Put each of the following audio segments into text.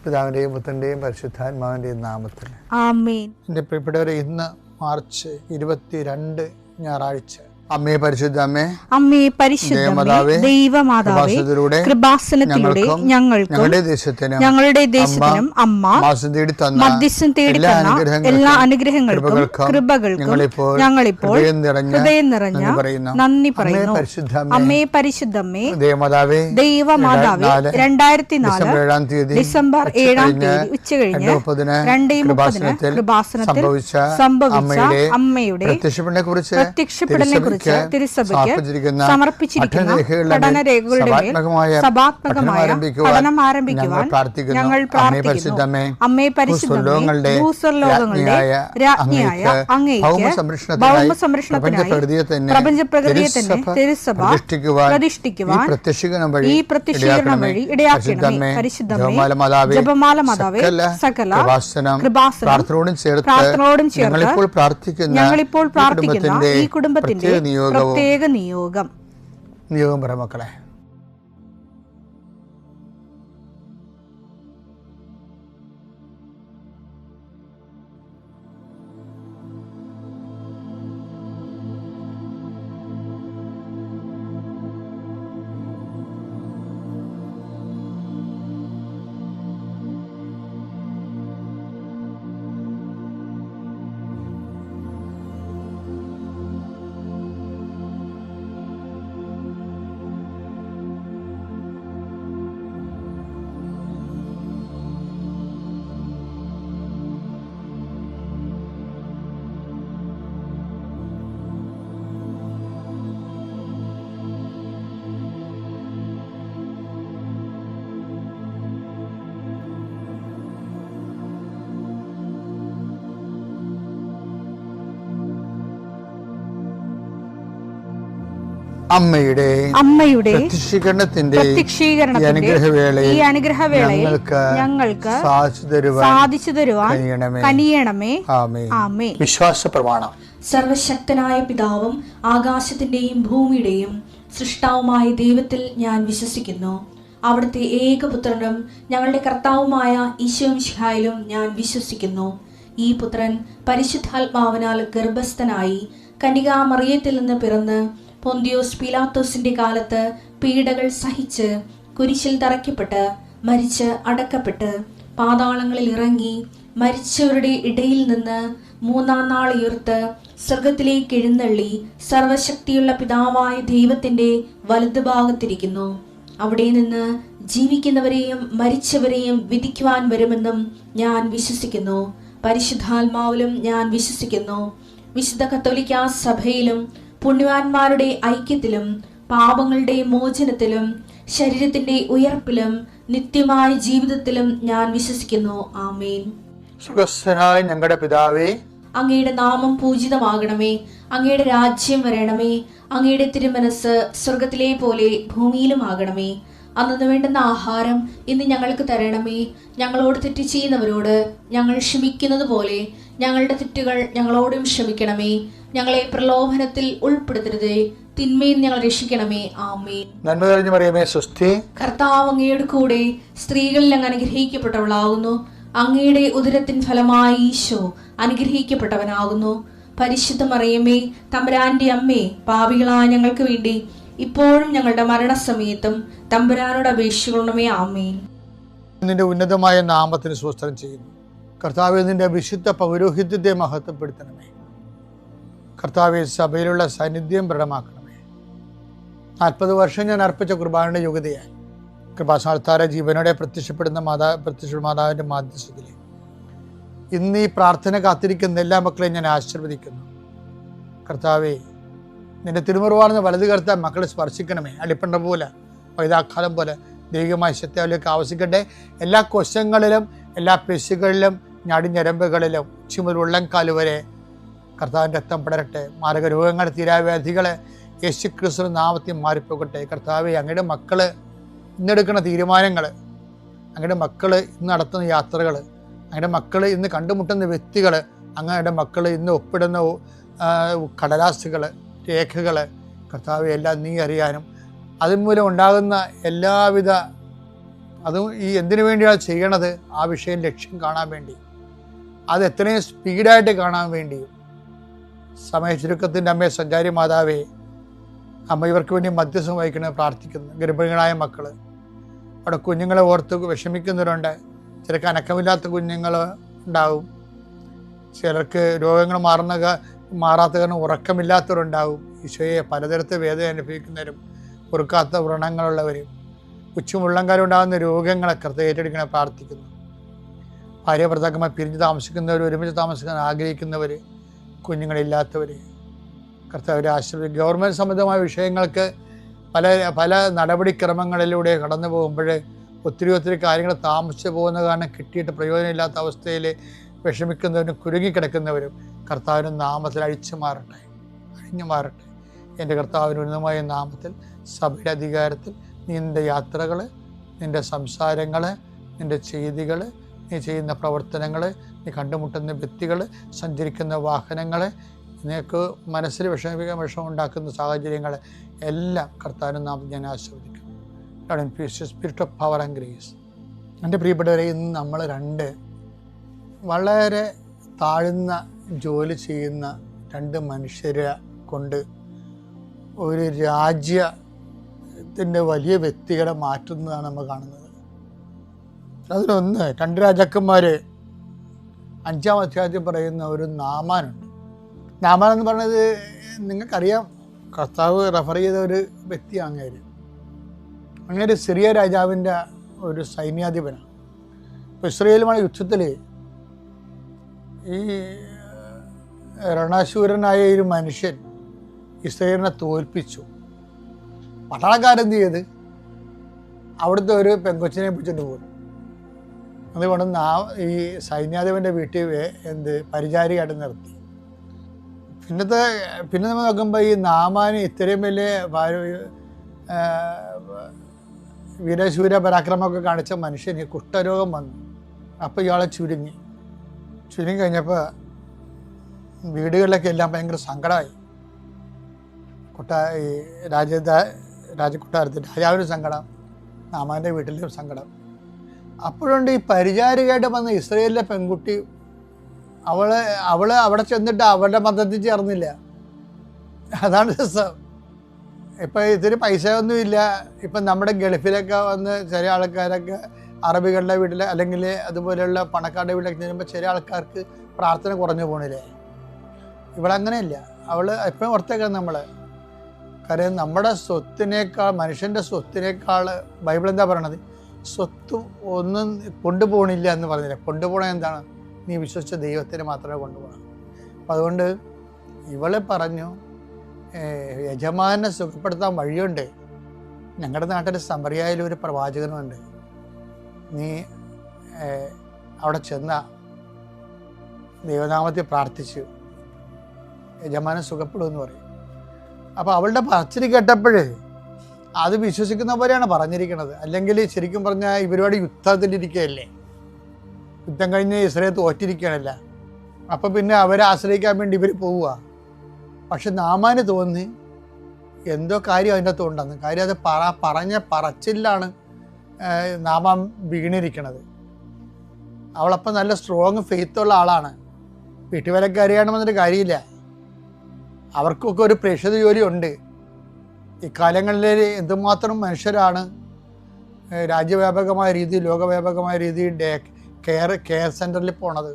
പിതാവിൻ്റെയും പുത്രൻ്റെയും പരിശുദ്ധാത്മാവിൻ്റെയും നാമത്തിൽ ആമേൻ. എൻ്റെ പ്രിയപ്പെട്ടവരെ, ഇന്ന് മാർച്ച് 22 ഞായറാഴ്ച. അമ്മേ പരിശുദ്ധ അമ്മേ, അമ്മേ പരിശുദ്ധമേ, ദൈവമാതാവേ, കൃപാസനത്തിലൂടെ ഞങ്ങൾക്കും ഞങ്ങളുടെ ദേശത്തിനും അമ്മ മധ്യസ്ഥം തേടി തന്ന എല്ലാ അനുഗ്രഹങ്ങൾക്കും കൃപകൾക്കും ഞങ്ങളിപ്പോൾ ഹൃദയം നിറഞ്ഞ നന്ദി പറയുന്നു. അമ്മേ പരിശുദ്ധമേ, ദൈവമാതാവേ, 2004 ഡിസംബർ 7 ഉച്ചകഴിഞ്ഞ് 2:30 കൃപാസനത്തിൽ സംഭവിച്ച അമ്മയുടെ പ്രത്യക്ഷപ്പെടലിനെ കുറിച്ച് തിരുസഭയ്ക്ക് സമർപ്പിച്ചിരിക്കുന്ന പഠനരേഖകളുടെ മേൽ സഭാത്മകമായ പഠനം ആരംഭിക്കുവാൻ ഞങ്ങൾ പ്രാർത്ഥിക്കുന്നു. അമ്മേ പരിശുദ്ധമേ, ഭൂസ്വർലോകങ്ങളുടെ രാജ്ഞിയായ അങ്ങേയ്ക്ക് ഭൗമസംരക്ഷണത്തിനായി പ്രപഞ്ചപ്രകൃതിയെ തന്നെ തിരുസഭ പ്രതിഷ്ഠിക്കുവാൻ ഈ പ്രത്യക്ഷീകരണം വഴി ഇടയാക്കണമേ. പരിശുദ്ധമേ, ജപമാല മാതാവേ, സകല കൃപാസനം പ്രാർത്ഥനയോടും ചേർത്ത് ഞങ്ങളിപ്പോൾ പ്രാർത്ഥിക്കുന്ന ഈ കുടുംബത്തിന്റെ പ്രത്യേക നിയോഗം പറ മക്കളെ. അമ്മയുടെ പ്രത്യക്ഷീകരണത്തിന്റെ ഈ അനുഗ്രഹവേളയിൽ ഞങ്ങൾക്ക് സാധിച്ചു തരുവാൻ കനിയണമേ. ആമേൻ. വിശ്വാസ പ്രമാണം. സർവശക്തനായ പിതാവും ആകാശത്തിന്റെയും ഭൂമിയുടെയും സൃഷ്ടാവുമായ ദൈവത്തിൽ ഞാൻ വിശ്വസിക്കുന്നു. അവിടുത്തെ ഏകപുത്രനും ഞങ്ങളുടെ കർത്താവുമായ ഈശോ മിശിഹായിലും ഞാൻ വിശ്വസിക്കുന്നു. ഈ പുത്രൻ പരിശുദ്ധാത്മാവിനാൽ ഗർഭസ്ഥനായി കന്യകാമറിയത്തിൽ നിന്ന് പിറന്ന് പൊന്തിയോസ് പീലാത്തോസിന്റെ കാലത്ത് പീഡകൾ സഹിച്ച് കുരിശിൽ തറയ്ക്കപ്പെട്ട് മരിച്ച് അടക്കപ്പെട്ട് പാതാളങ്ങളിൽ ഇറങ്ങി മരിച്ചവരുടെ ഇടയിൽ നിന്ന് 3-ാം നാൾ ഉയർത്ത് സ്വർഗത്തിലേക്ക് എഴുന്നള്ളി സർവശക്തിയുള്ള പിതാവായ ദൈവത്തിന്റെ വലതുഭാഗത്തിരിക്കുന്നു. അവിടെ നിന്ന് ജീവിക്കുന്നവരെയും മരിച്ചവരെയും വിധിക്കുവാൻ വരുമെന്നും ഞാൻ വിശ്വസിക്കുന്നു. പരിശുദ്ധാത്മാവിലും ഞാൻ വിശ്വസിക്കുന്നു. വിശുദ്ധ കത്തോലിക്കാ സഭയിലും പുണ്യവാന്മാരുടെ ഐക്യത്തിലും പാപങ്ങളുടെ മോചനത്തിലും ശരീരത്തിന്റെ ഉയർപ്പിലും നിത്യമായ ജീവിതത്തിലും ഞാൻ വിശ്വസിക്കുന്നു. ആമേൻ. സുഖസ്ഥനായ ഞങ്ങളുടെ പിതാവേ, അങ്ങയുടെ നാമം പൂജിതമാകണമേ. അങ്ങയുടെ രാജ്യം വരണമേ. അങ്ങയുടെ തിരുമനസ് സ്വർഗത്തിലെ പോലെ ഭൂമിയിലും ആകണമേ. അന്നു വേണ്ടുന്ന ആഹാരം ഇന്ന് ഞങ്ങൾക്ക് തരണമേ. ഞങ്ങളോട് തെറ്റ് ചെയ്യുന്നവരോട് ഞങ്ങൾ ക്ഷമിക്കുന്നത് പോലെ ഞങ്ങളുടെ തെറ്റുകൾ ഞങ്ങളോടും ക്ഷമിക്കണമേ. ഞങ്ങളെ പ്രലോഭനത്തിൽ ഉൾപ്പെടുത്തരുതേ, തിന്മയിൽ ഞങ്ങൾ രക്ഷിക്കണമേ. ആമേൻ. നന്മ നിറഞ്ഞ മറിയമേ, സ്വസ്തി. കർത്താവ് അങ്ങയുടെ കൂടെ സ്ത്രീകളിൽ അങ്ങ് അനുഗ്രഹിക്കപ്പെട്ടവളാകുന്നു. അങ്ങയുടെ ഉദരത്തിൻ ഫലമായി ഈശോ അനുഗ്രഹിക്കപ്പെട്ടവനാകുന്നു. പരിശുദ്ധ മറിയമേ, തമ്പുരാന്റെ അമ്മേ, പാപികളായ ഞങ്ങൾക്ക് വേണ്ടി ഇപ്പോഴും ഞങ്ങളുടെ മരണസമയത്തും തമ്പുരാനോട് അപേക്ഷിക്കണമേ. ആമേൻ. നിന്റെ ഉന്നതമായ നാമത്തിന് സ്തോത്രം ചെയ്യുന്നു. കർത്താവേ, നിന്റെ വിശുദ്ധ പൗരോഹിത്യത്തെ മഹത്വപ്പെടുത്തണമേ. കർത്താവേ, സഭയിലുള്ള സാന്നിധ്യം ദൃഢമാക്കണമേ. 40 വർഷം ഞാൻ അർപ്പിച്ച കുർബാനയുടെ യോഗ്യതയായി കൃപാസ്ഥാന ജീവനോടെ പ്രത്യക്ഷപ്പെടുന്ന മാതാവിൻ്റെ മാധ്യസ്ഥതയിൽ ഇന്ന് ഈ പ്രാർത്ഥന കാത്തിരിക്കുന്ന എല്ലാ മക്കളെയും ഞാൻ ആശീർവദിക്കുന്നു. കർത്താവേ, നിന്റെ തിരുമുറിവാർന്ന വലത് കർത്താൻ മക്കളെ സ്പർശിക്കണമേ. അടിപ്പണ്ട പോലെ വൈതാക്കാലം പോലെ ദൈവികമായ ശക്തിയിലേക്ക് ആവശ്യിക്കട്ടെ. എല്ലാ കോശങ്ങളിലും എല്ലാ പെശുകളിലും ഞരമ്പുകളിലും ഉച്ചിമുതൽ ഉള്ളംകാല് വരെ കർത്താവിൻ്റെ രക്തം പടരട്ടെ. മാരകരോഗങ്ങൾ, തീരാവ്യാധികൾ യേശുക്രിസ്തുവിന്റെ നാമത്തിൽ മാറിപ്പോകട്ടെ. കർത്താവേ, അങ്ങയുടെ മക്കള് ഇന്നെടുക്കുന്ന തീരുമാനങ്ങൾ, അങ്ങയുടെ മക്കള് ഇന്ന് നടത്തുന്ന യാത്രകൾ, അങ്ങയുടെ മക്കള് ഇന്ന് കണ്ടുമുട്ടുന്ന വ്യക്തികൾ, അങ്ങയുടെ മക്കള് ഇന്ന് ഒപ്പിടുന്ന കടലാസുകൾ, രേഖകൾ, കർത്താവെ എല്ലാം നീ അറിയാനും അതുമൂലം ഉണ്ടാകുന്ന എല്ലാവിധ അതും ഈ എന്തിനു വേണ്ടിയാണ് ചെയ്യണത്? ആ വിഷയം ലക്ഷ്യം കാണാൻ വേണ്ടി, അത് എത്രയും സ്പീഡായിട്ട് കാണാൻ വേണ്ടിയും. സമയ ചുരുക്കത്തിൻ്റെ അമ്മയെ സഞ്ചാരി മാതാവേ, അമ്മ ഇവർക്ക് വേണ്ടി മധ്യസ്ഥം വഹിക്കണേ പ്രാർത്ഥിക്കുന്നു. ഗർഭിണികളായ മക്കൾ, അവിടെ കുഞ്ഞുങ്ങളെ ഓർത്ത് വിഷമിക്കുന്നവരുണ്ട്. ചിലർക്ക് അനക്കമില്ലാത്ത കുഞ്ഞുങ്ങൾ ഉണ്ടാവും, ചിലർക്ക് രോഗങ്ങൾ മാറാത്ത കാരണം ഉറക്കമില്ലാത്തവരുണ്ടാവും. ഈശോയെ, പലതരത്തിൽ വേദന അനുഭവിക്കുന്നവരും പൊറുക്കാത്ത വ്രണങ്ങളുള്ളവരും ഉച്ചമുള്ളങ്കാലം ഉണ്ടാകുന്ന രോഗങ്ങളെ കർത്താവ് ഏറ്റെടുക്കണേ പ്രാർത്ഥിക്കുന്നു. ഭാര്യ ഭർത്താക്കന്മാർ പിരിഞ്ഞ് താമസിക്കുന്നവർ, ഒരുമിച്ച് താമസിക്കാൻ ആഗ്രഹിക്കുന്നവർ, കുഞ്ഞുങ്ങളില്ലാത്തവർ കർത്താവിൻ്റെ ആശ്രയിക്കും. ഗവൺമെൻറ് സംബന്ധമായ വിഷയങ്ങൾക്ക് പല നടപടിക്രമങ്ങളിലൂടെ കടന്നു പോകുമ്പോൾ ഒത്തിരി കാര്യങ്ങൾ താമസിച്ചു പോകുന്ന കാരണം കിട്ടിയിട്ട് പ്രയോജനമില്ലാത്ത അവസ്ഥയിൽ വിഷമിക്കുന്നവരും കുരുങ്ങിക്കിടക്കുന്നവരും കർത്താവിൻ്റെ നാമത്തിൽ അഴിഞ്ഞു മാറട്ടെ. എൻ്റെ കർത്താവിൻ്റെ ഉന്നതമായ നാമത്തിൽ, സഭയുടെ അധികാരത്തിൽ നിൻ്റെ യാത്രകൾ, നിൻ്റെ സംസാരങ്ങൾ, നിൻ്റെ ചെയ്തികൾ, നീ ചെയ്യുന്ന പ്രവർത്തനങ്ങൾ, നീ കണ്ടുമുട്ടുന്ന വ്യക്തികൾ, സഞ്ചരിക്കുന്ന വാഹനങ്ങൾ, നിനക്ക് മനസ്സിൽ വിഷമം ഉണ്ടാക്കുന്ന സാഹചര്യങ്ങൾ എല്ലാം കർത്താവിൻ്റെ നാമത്തിൽ ഞാൻ ആസ്വദിക്കും. Spirit of power and grace. എൻ്റെ പ്രിയപ്പെട്ടവരെ, ഇന്ന് നമ്മൾ രണ്ട് വളരെ താഴ്ന്ന ജോലി ചെയ്യുന്ന രണ്ട് മനുഷ്യരെ കൊണ്ട് ഒരു രാജ്യത്തിൻ്റെ വലിയ വ്യക്തികളെ മാറ്റുന്നതാണ് നമ്മൾ കാണുന്നത്. അതിലൊന്ന്, രണ്ട് രാജാക്കന്മാർ 5-ാം അധ്യായത്തിൽ പറയുന്ന ഒരു നാമാനുണ്ട്. നാമാൻ എന്ന് പറയുന്നത് നിങ്ങൾക്കറിയാം, കർത്താവ് റെഫർ ചെയ്ത ഒരു വ്യക്തിയാണ് അങ്ങനെ സിറിയ രാജാവിൻ്റെ ഒരു സൈന്യാധിപനാണ്. ഇപ്പോൾ ഇസ്രയേലുമായ യുദ്ധത്തിൽ ഈ രണശൂരനായ ഒരു മനുഷ്യൻ ഇസ്രയേലിനെ തോൽപ്പിച്ചു. പട്ടാളക്കാരെന്ത് ചെയ്ത് അവിടുത്തെ ഒരു പെങ്കൊച്ചിനെ പിടിച്ചിട്ട് പോകും. അതുകൊണ്ട് ഈ സൈന്യാധിപൻ്റെ വീട്ടിൽ പരിചാരികയായിട്ട് നിർത്തി. പിന്നെ നമ്മൾ നോക്കുമ്പോൾ ഈ നാമാന് ഇത്രയും വലിയ വീരശൂര പരാക്രമമൊക്കെ കാണിച്ച മനുഷ്യന് കുഷ്ഠരോഗം വന്നു. അപ്പോൾ ഇയാളെ ചുരുങ്ങി കഴിഞ്ഞപ്പോൾ വീടുകളിലൊക്കെ എല്ലാം ഭയങ്കര സങ്കടമായി. രാജകൊട്ടാരത്തിൽ രാജാവിനും സങ്കടം, നാമാൻ്റെ വീട്ടിലും സങ്കടം. അപ്പോഴുണ്ട് ഈ പരിചാരികയായിട്ട് വന്ന ഇസ്രയേലിലെ പെൺകുട്ടി, അവള് അവിടെ ചെന്നിട്ട് അവളുടെ മതത്തിൽ ചേർന്നില്ല. അതാണ് രസം. ഇപ്പം ഇത്തിരി പൈസ ഒന്നുമില്ല. ഇപ്പം നമ്മുടെ ഗൾഫിലൊക്കെ വന്ന് ചില ആൾക്കാരൊക്കെ അറബികളുടെ വീട്ടിൽ അല്ലെങ്കിൽ അതുപോലെയുള്ള പണക്കാരുടെ വീട്ടിലൊക്കെ ചെല്ലുമ്പോൾ ചില ആൾക്കാർക്ക് പ്രാർത്ഥന കുറഞ്ഞു പോകണില്ലേ. ഇവളങ്ങനെയല്ല. അവൾ എപ്പോഴും ഓർത്തേക്കാം നമ്മൾ. കാര്യം നമ്മുടെ സ്വത്തിനേക്കാൾ, മനുഷ്യൻ്റെ സ്വത്തിനേക്കാൾ ബൈബിൾ എന്താ പറയണത്? സ്വത്ത് ഒന്നും കൊണ്ടുപോകണില്ല എന്ന് പറഞ്ഞില്ല. കൊണ്ടുപോകണത് എന്താണ്? നീ വിശ്വസിച്ച ദൈവത്തിന് മാത്രമേ കൊണ്ടുപോകണം. അപ്പം അതുകൊണ്ട് ഇവളെ പറഞ്ഞു, യജമാനെ സുഖപ്പെടുത്താൻ വഴിയുണ്ട്. ഞങ്ങളുടെ നാട്ടിൽ സമറിയായാലും ഒരു പ്രവാചകനുമുണ്ട്. നീ അവിടെ ചെന്ന ദൈവനാമത്തിൽ പ്രാർത്ഥിച്ചു, യജമാനെ സുഖപ്പെടുമെന്ന് പറയും. അപ്പോൾ അവളുടെ പറച്ചിൽ കേട്ടപ്പോൾ അത് വിശ്വസിക്കുന്നവരെയാണ് പറഞ്ഞിരിക്കുന്നത്. അല്ലെങ്കിൽ ശരിക്കും പറഞ്ഞാൽ ഇവരോട് യുദ്ധത്തിലിരിക്കുകയല്ലേ, യുദ്ധം കഴിഞ്ഞ് ഇസ്രായേൽ തോറ്റിരിക്കുകയാണല്ല. അപ്പോൾ പിന്നെ അവരെ ആശ്രയിക്കാൻ വേണ്ടി ഇവർ പോവുക. പക്ഷെ നാമാന് തോന്നി എന്തോ കാര്യം അതിൻ്റെ അകത്ത് ഉണ്ടെന്ന്. കാര്യം അത് പറഞ്ഞ പറച്ചിലാണ് നാമാൻ വീണിരിക്കണത്. അവളപ്പം നല്ല സ്ട്രോങ് ഫെയ്ത്തുള്ള ആളാണ്. വീട്ടുവേലക്കാരിയാണ് വന്നിട്ട് കാര്യമില്ല. അവർക്കൊക്കെ ഒരു പ്രേക്ഷിത ജോലി ഉണ്ട്. ഇക്കാലങ്ങളിൽ എന്തുമാത്രം മനുഷ്യരാണ് രാജ്യവ്യാപകമായ രീതിയിൽ, ലോകവ്യാപകമായ രീതിയിൽ കെയർ സെൻറ്ററിൽ പോണത്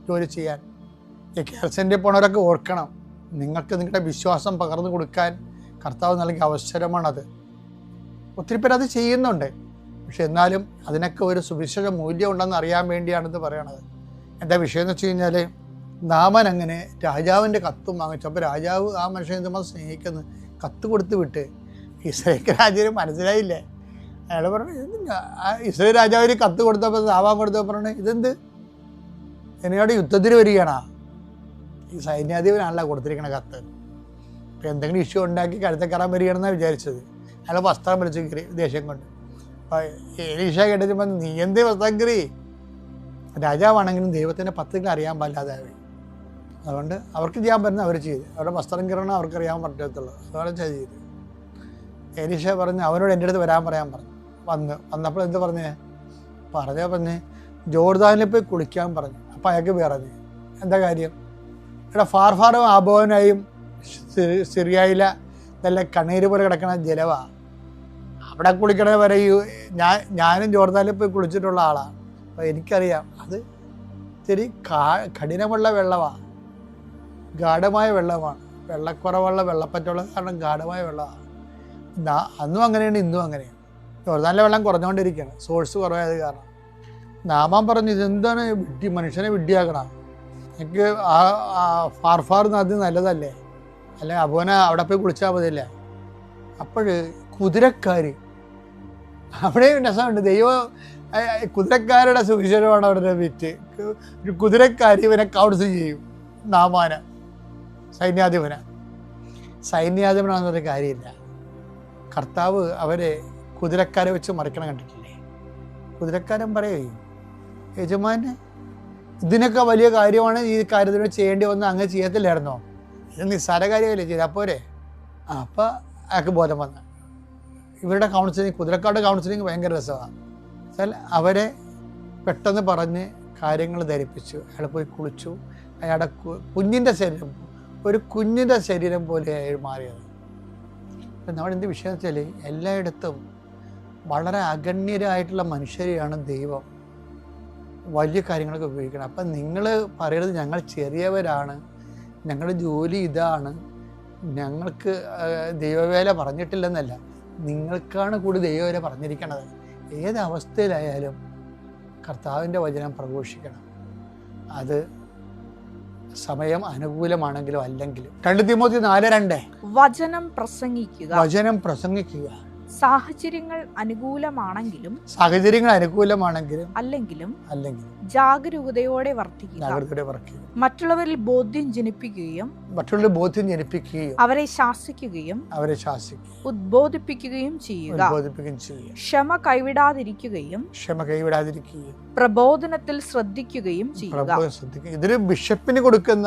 ജോലി ചെയ്യാൻ. ഈ കെയർ സെൻറ്ററിൽ പോണവരൊക്കെ ഓർക്കണം, നിങ്ങൾക്ക് നിങ്ങളുടെ വിശ്വാസം പകർന്നു കൊടുക്കാൻ കർത്താവ് നൽകിയ അവസരമാണത്. ഒത്തിരി പേര് അത് ചെയ്യുന്നുണ്ട്. പക്ഷെ എന്നാലും അതിനൊക്കെ ഒരു സുവിശേഷ മൂല്യം ഉണ്ടെന്ന് അറിയാൻ വേണ്ടിയാണിത് പറയണത്. എന്താ വിഷയം എന്ന് വെച്ച് കഴിഞ്ഞാൽ, നാമൻ അങ്ങനെ രാജാവിൻ്റെ കത്തും വാങ്ങിച്ചു. അപ്പോൾ രാജാവ് ആ മനുഷ്യനെ എന്തുമാത്രം സ്നേഹിക്കുന്നു, കത്ത് കൊടുത്ത് വിട്ട്. ഇസ്രായേൽ രാജാവിന് മനസ്സിലായില്ലേ. അയാൾ പറഞ്ഞു, ഇസ്രായേൽ രാജാവിന് കത്ത് കൊടുത്തപ്പോൾ നാമാൻ കൊടുത്തപ്പോൾ പറഞ്ഞു, ഇതെന്ത് എന്നോട് യുദ്ധത്തിന് വരികയാണോ? ഈ സൈന്യാധിപനാണല്ലോ കൊടുത്തിരിക്കണ കത്ത്. ഇപ്പം എന്തെങ്കിലും ഇഷ്യൂ ഉണ്ടാക്കി കഴുത്തെ കയറാൻ വരികയാണെന്നാണ് വിചാരിച്ചത്. അയാൾ വസ്ത്രം വലിച്ചു കയറി ദേഷ്യം കൊണ്ട്. അപ്പോൾ എലീഷ കേട്ടപ്പോൾ, നീ എന്ത് വസ്ത്രം കയറി? രാജാവാണെങ്കിലും ദൈവത്തിൻ്റെ പത്തുകൾ അറിയാൻ പാടില്ലാതായി. അതുകൊണ്ട് അവർക്ക് ചെയ്യാൻ പറ്റുന്ന അവർ ചെയ്ത്, അവരുടെ വസ്ത്രം കയറണം അവർക്കറിയാൻ പറ്റത്തുള്ളൂ. അതുപോലെ ചെയ്ത്. എലീഷ പറഞ്ഞ് അവനോട് എൻ്റെ അടുത്ത് വരാൻ പറയാൻ പറഞ്ഞു. വന്നപ്പോൾ എന്ത് പറഞ്ഞേ? പറഞ്ഞ് ജോർദാനിൽ പോയി കുളിക്കാൻ പറഞ്ഞു. അപ്പം അയാൾക്ക് പറഞ്ഞു, എന്താ കാര്യം? ഇവിടെ ഫാർഫാറും ആബോനായും സിറിയയിലെ നല്ല കണ്ണീര് പോലെ കിടക്കണ ജലമാണ്. അവിടെ കുളിക്കണ വരെ ഞാനും ജോർദാനിൽ പോയി കുളിച്ചിട്ടുള്ള ആളാണ്. അപ്പോൾ എനിക്കറിയാം അത് ഇത്തിരി കഠിനമുള്ള വെള്ളമാണ്, ഗാഢമായ വെള്ളമാണ്. വെള്ളക്കുറവുള്ള വെള്ളപ്പറ്റുള്ള കാരണം ഗാഢമായ വെള്ളമാണ്. അന്നും അങ്ങനെയാണ്, ഇന്നും അങ്ങനെയാണ്. ജോർദാനിലെ വെള്ളം കുറഞ്ഞുകൊണ്ടിരിക്കുകയാണ്, സോഴ്സ് കുറവായത് കാരണം. നാമാൻ പറഞ്ഞു, ഇതെന്താണ് മനുഷ്യനെ വിഡ്ഢിയാക്കണം, എനിക്ക് ഫാർഫാർ നദി നല്ലതല്ലേ, അല്ലെ അബോന അവിടെ പോയി കുളിച്ചാൽ മതിയല്ലേ. അപ്പോൾ കുതിരക്കാർ, അവിടെ രസമുണ്ട്. ദൈവം കുതിരക്കാരുടെ സുവിശേഷമാണ് അവരുടെ വിറ്റ്. ഒരു കുതിരക്കാർ ഇവനെ കൗൺസിൽ ചെയ്യും. നാമാന സൈന്യാധിപനാണെന്നൊരു കാര്യമില്ല. കർത്താവ് അവരെ കുതിരക്കാരെ വെച്ച് മറിക്കണം കണ്ടിട്ടില്ലേ? കുതിരക്കാരൻ പറയും, യജമാനെ ഇതിനൊക്കെ വലിയ കാര്യമാണ്, ഈ കാര്യത്തിന് ചെയ്യേണ്ടി വന്ന് അങ്ങ് ചെയ്യത്തില്ലായിരുന്നോ? ഇത് നിസ്സാര കാര്യമല്ലേ, ചെയ്താൽ പോരെ. അപ്പോൾ അയാൾക്ക് ബോധം വന്നു. ഇവരുടെ കൗൺസിലിംഗ്, കുതിരക്കാരുടെ കൗൺസിലിംഗ് ഭയങ്കര രസമാണ്. എന്നാൽ അവരെ പെട്ടെന്ന് പറഞ്ഞ് കാര്യങ്ങൾ ധരിപ്പിച്ചു. അയാൾ പോയി കുളിച്ചു. അയാളുടെ കുഞ്ഞിൻ്റെ ശരീരം ഒരു കുഞ്ഞിൻ്റെ ശരീരം പോലെയായി മാറിയത്. അപ്പം നമ്മളെന്ത് വിഷയം വെച്ചാൽ എല്ലായിടത്തും വളരെ അഗണ്യരായിട്ടുള്ള മനുഷ്യരെയാണ് ദൈവം വലിയ കാര്യങ്ങളൊക്കെ ഉപയോഗിക്കണം. അപ്പം നിങ്ങൾ പറയുന്നത് ഞങ്ങൾ ചെറിയവരാണ്, ഞങ്ങളുടെ ജോലി ഇതാണ്, ഞങ്ങൾക്ക് ദൈവവേല പറഞ്ഞിട്ടില്ലെന്നല്ല, നിങ്ങൾക്കാണ് കൂടി ദൈവവേല പറഞ്ഞിരിക്കണത്. ഏതവസ്ഥയിലായാലും കർത്താവിൻ്റെ വചനം പ്രഘോഷിക്കണം. അത് സമയം അനുകൂലമാണെങ്കിലും അല്ലെങ്കിലും. 2 തിമോത്തി 4:2 വചനം പ്രസംഗിക്കുക. സാഹചര്യങ്ങൾ അനുകൂലമാണെങ്കിലും അല്ലെങ്കിലും ജാഗരൂകതയോടെ വർത്തിക്കുക. മറ്റുള്ളവരിൽ ബോധ്യം ജനിപ്പിക്കുകയും അവരെ ശാസിക്കുകയും ഉദ്ബോധിപ്പിക്കുകയും ചെയ്യുക. ക്ഷമ കൈവിടാതിരിക്കുകയും പ്രബോധനത്തിൽ ശ്രദ്ധിക്കുകയും ചെയ്യുക. ഇതൊരു ബിഷപ്പിന് കൊടുക്കുന്ന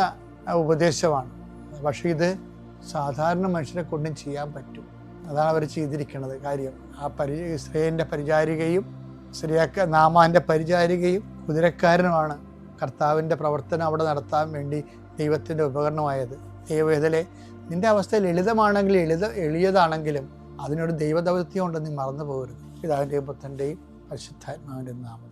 ഉപദേശമാണ്. പക്ഷെ ഇത് സാധാരണ മനുഷ്യരെ കൊണ്ടും ചെയ്യാൻ പറ്റും. അതാണ് അവർ ചെയ്തിരിക്കുന്നത്. കാര്യം ആ ഇസ്രായേലിൻ്റെ പരിചാരികയും നാമാൻ്റെ പരിചാരികയും കുതിരക്കാരനുമാണ് കർത്താവിൻ്റെ പ്രവർത്തനം അവിടെ നടത്താൻ വേണ്ടി ദൈവത്തിൻ്റെ ഉപകരണമായത്. ദൈവവേദലെ നിൻ്റെ അവസ്ഥ ലളിതമാണെങ്കിൽ എളിയതാണെങ്കിലും അതിനൊരു ദൈവദൗത്യം ഉണ്ടെന്ന് നീ മറന്നു പോകരുത്. പിതാവിൻ്റെയും പുത്രൻ്റെയും പരിശുദ്ധാത്മാവിൻ്റെ നാമം.